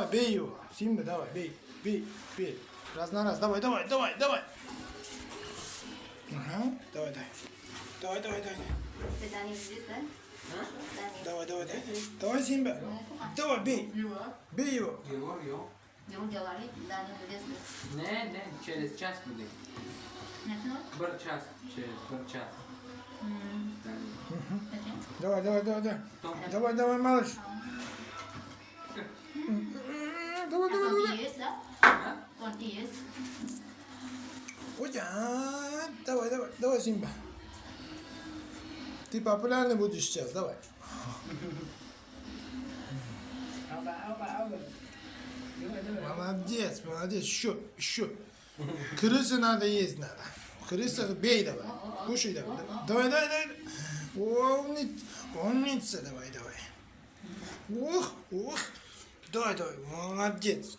Бей его. Симба, давай, бей, бей, бей. Раз на раз. Давай, давай, давай, давай. Ага, давай, давай. Давай, давай, давай. Давай, давай, давай. Давай, Симба. Давай, бей. Бей его. Его. Ne, через час буде. Bir час, через bir час. Давай, давай, давай, давай. Tamam. Давай, давай, малыш. Давай, давай, давай. Ha? Ой, давай, давай, давай, Симба. Ты популярный будешь сейчас, давай. Молодец, молодец. Еще. Крысы надо есть надо. Крыса бей давай. Кушай давай. Давай, давай, давай. Умница, давай, давай. Ух. Давай, давай, молодец.